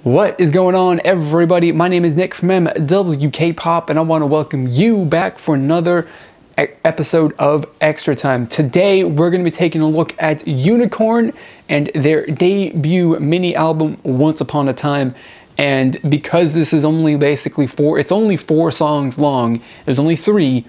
What is going on, everybody? My name is Nick from MWK Pop, and I want to welcome you back for another episode of Extra Time. Today, we're going to be taking a look at Unicorn and their debut mini album, Once Upon a Time. And because this is only basically it's only 4 songs long, there's only 3,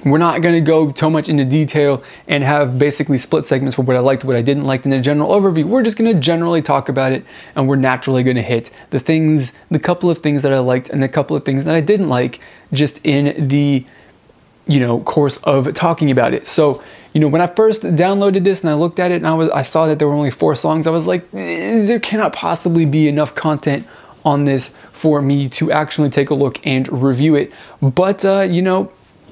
we're not going to go so much into detail and have basically split segments for what I liked, what I didn't like in a general overview. We're just going to generally talk about it, and we're naturally going to hit the couple of things that I liked and the couple of things that I didn't like just in the, course of talking about it. So, when I first downloaded this and I looked at it and I saw that there were only 4 songs, I was like, there cannot possibly be enough content on this for me to actually take a look and review it. But,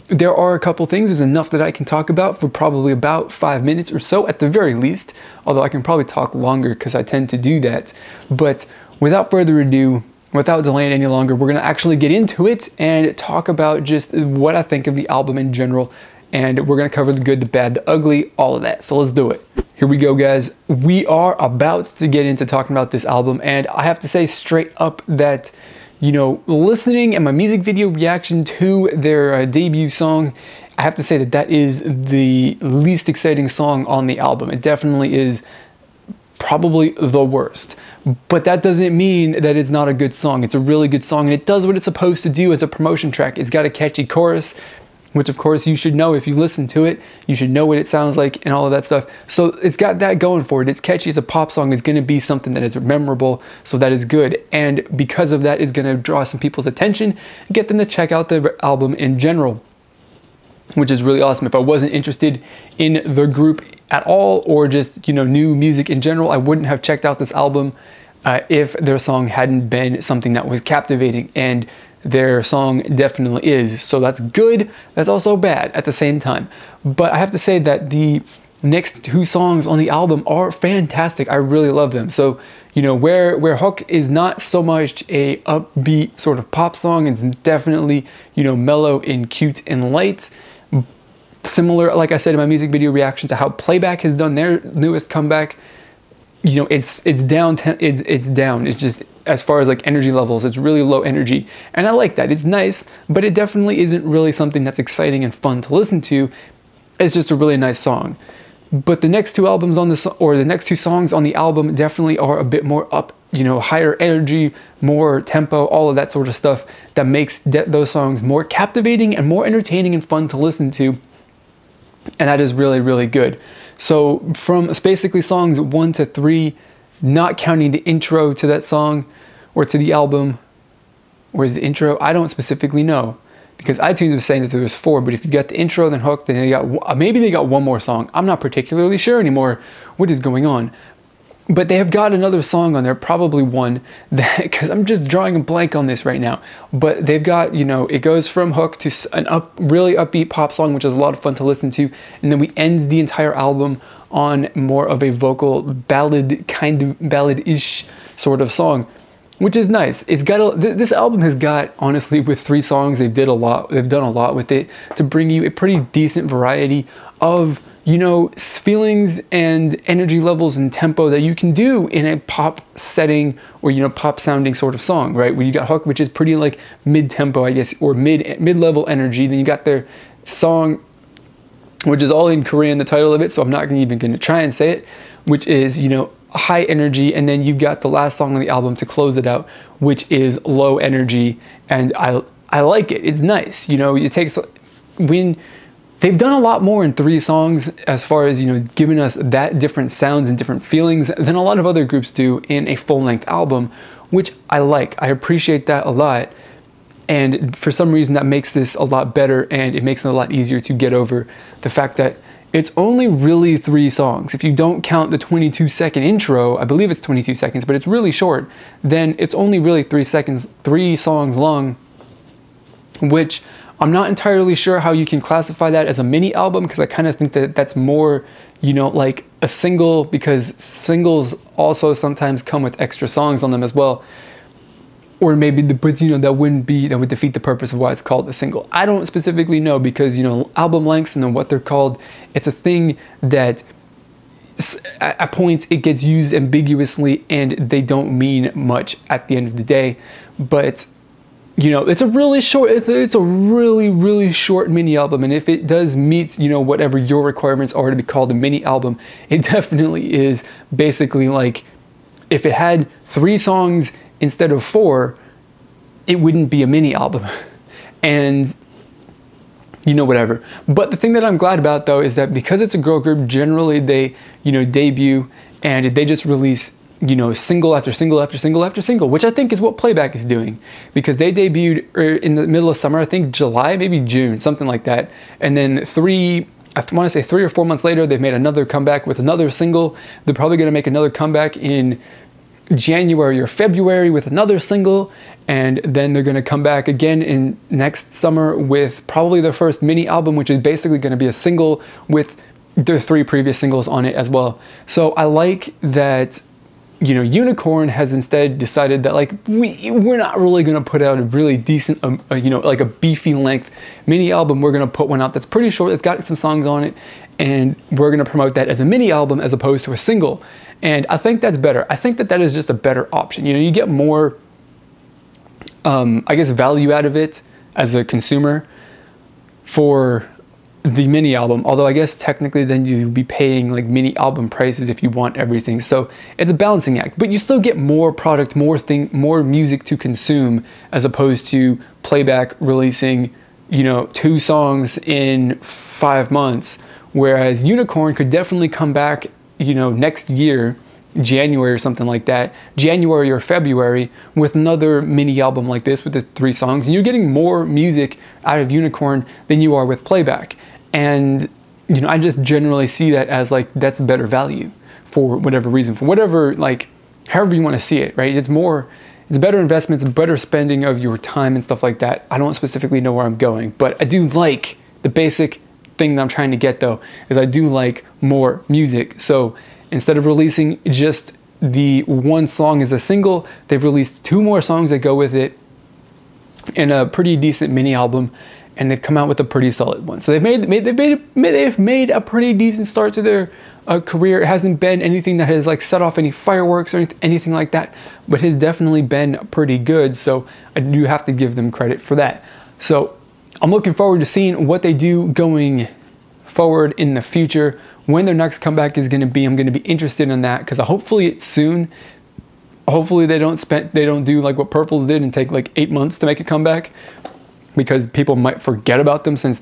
there are a couple things. There's enough that I can talk about for probably about 5 minutes or so at the very least, although I can probably talk longer because I tend to do that. But without further ado, without delaying any longer, we're going to actually get into it and talk about just what I think of the album in general. And we're going to cover the good, the bad, the ugly, all of that. So let's do it. Here we go, guys. We are about to get into talking about this album, and I have to say straight up that listening and my music video reaction to their debut song, I have to say that that is the least exciting song on the album. It definitely is probably the worst. But that doesn't mean that it's not a good song. It's a really good song, and it does what it's supposed to do as a promotion track. It's got a catchy chorus, which of course you should know if you listen to it. You should know what it sounds like and all of that stuff. So it's got that going for it. It's catchy. It's a pop song. It's going to be something that is memorable. So that is good. And because of that, it's going to draw some people's attention and get them to check out the album in general, which is really awesome. If I wasn't interested in the group at all, or just, new music in general, I wouldn't have checked out this album if their song hadn't been something that was captivating. And their song definitely is. So that's good. That's also bad at the same time. But I have to say that the next 2 songs on the album are fantastic. I really love them. So, where Hook is not so much a upbeat sort of pop song, it's definitely, mellow and cute and light. Similar, like I said in my music video reaction, to how Playback has done their newest comeback. It's down. It's down. It's just, as far as like energy levels, it's really low energy, and I like that. It's nice, but it definitely isn't really something that's exciting and fun to listen to. It's just a really nice song. But the next 2 albums on this, or the next 2 songs on the album, definitely are a bit more up, higher energy, more tempo, all of that sort of stuff that makes those songs more captivating and more entertaining and fun to listen to, and that is really, really good. So from basically songs 1 to 3, not counting the intro to that song or to the album, or is the intro? I don't specifically know, because iTunes was saying that there was 4, but if you got the intro, then Hook, then maybe they got 1 more song. I'm not particularly sure anymore what is going on. But they have got another song on there, probably 1, that, because I'm just drawing a blank on this right now. But they've got, it goes from Hook to really upbeat pop song, which is a lot of fun to listen to. And then we end the entire album on more of a vocal ballad, kind of ballad-ish sort of song, which is nice. It's got this album has got, honestly, with 3 songs, they've done a lot with it to bring you a pretty decent variety of feelings and energy levels and tempo that you can do in a pop setting, or pop sounding sort of song, right? Where you got Hook, which is pretty like mid-tempo, I guess, or mid-level energy. Then you got their song, which is all in Korean, the title of it, so I'm not even going to try and say it, which is, high energy. And then you've got the last song on the album to close it out, which is low energy, and I like it. It's nice. It takes, when they've done a lot more in 3 songs, as far as, giving us that different sounds and different feelings than a lot of other groups do in a full-length album, which I like. I appreciate that a lot. And for some reason that makes this a lot better, and it makes it a lot easier to get over the fact that it's only really 3 songs. If you don't count the 22-second intro, I believe it's 22 seconds, but it's really short, then it's only really 3 songs long, which I'm not entirely sure how you can classify that as a mini album, because I kind of think that that's more, like a single, because singles also sometimes come with extra songs on them as well. Or maybe, but that would defeat the purpose of why it's called a single. I don't specifically know, because album lengths and then what they're called, it's a thing that at points it gets used ambiguously and they don't mean much at the end of the day. But you know, it's a really short, it's a really short mini album, and if it does meet, you know, whatever your requirements are to be called a mini album, it definitely is. Basically, like, if it had 3 songs instead of 4, it wouldn't be a mini album. And you know, whatever. But the thing that I'm glad about, though, is that because it's a girl group, generally they, you know, debut and they just release, you know, single after single after single after single, which I think is what Playback is doing, because they debuted in the middle of summer, I think July, maybe June, something like that. And then I want to say 3 or 4 months later, they've made another comeback with another single. They're probably going to make another comeback in January or February with another single. And then they're going to come back again in next summer with probably their first mini album, which is basically going to be a single with their 3 previous singles on it as well. So I like that, you know, Unicorn has instead decided that, like, we're not really going to put out a really decent, you know, like a beefy length mini album. We're going to put one out that's pretty short, that's got some songs on it, and we're going to promote that as a mini album as opposed to a single. And I think that's better. I think that that is just a better option. You know, you get more, I guess, value out of it as a consumer for the mini album, although I guess technically then you'd be paying like mini album prices if you want everything. So it's a balancing act, but you still get more product, more music to consume, as opposed to Playback releasing, you know, 2 songs in 5 months, whereas Unicorn could definitely come back, you know, next year, January or something like that, January or February, with another mini album like this with the 3 songs, and you're getting more music out of Unicorn than you are with Playback. And, you know, I just generally see that as, like, that's better value for whatever reason, for whatever, like, however you want to see it, right? It's better investments, better spending of your time and stuff like that. I don't specifically know where I'm going, but I do like the basic thing that I'm trying to get, though, is I do like more music. So instead of releasing just the 1 song as a single, they've released 2 more songs that go with it in a pretty decent mini album, and they've come out with a pretty solid one. So they've made a pretty decent start to their career. It hasn't been anything that has, like, set off any fireworks or anything like that, but has definitely been pretty good. So I do have to give them credit for that. So I'm looking forward to seeing what they do going forward in the future. When their next comeback is going to be, I'm going to be interested in that, because hopefully it's soon. Hopefully they don't do like what Purple's did and take like 8 months to make a comeback, because people might forget about them, since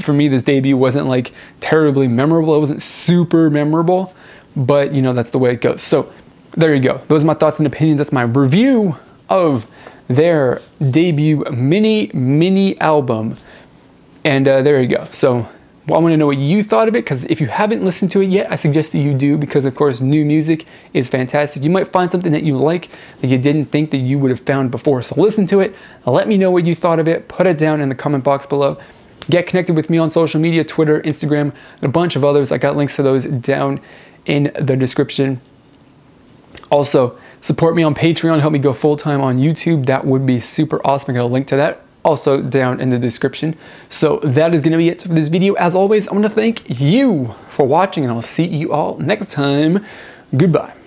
for me this debut wasn't like terribly memorable. It wasn't super memorable, but you know, that's the way it goes. So there you go. Those are my thoughts and opinions. That's my review of their debut mini album, and there you go. So I want to know what you thought of it, because if you haven't listened to it yet, I suggest that you do, because of course new music is fantastic. You might find something that you like that you didn't think that you would have found before. So listen to it, let me know what you thought of it, put it down in the comment box below. Get connected with me on social media, Twitter, Instagram, and a bunch of others. I got links to those down in the description. Also, support me on Patreon, help me go full-time on YouTube. That would be super awesome. I got a link to that also down in the description. So that is going to be it for this video. As always, I want to thank you for watching, and I'll see you all next time. Goodbye.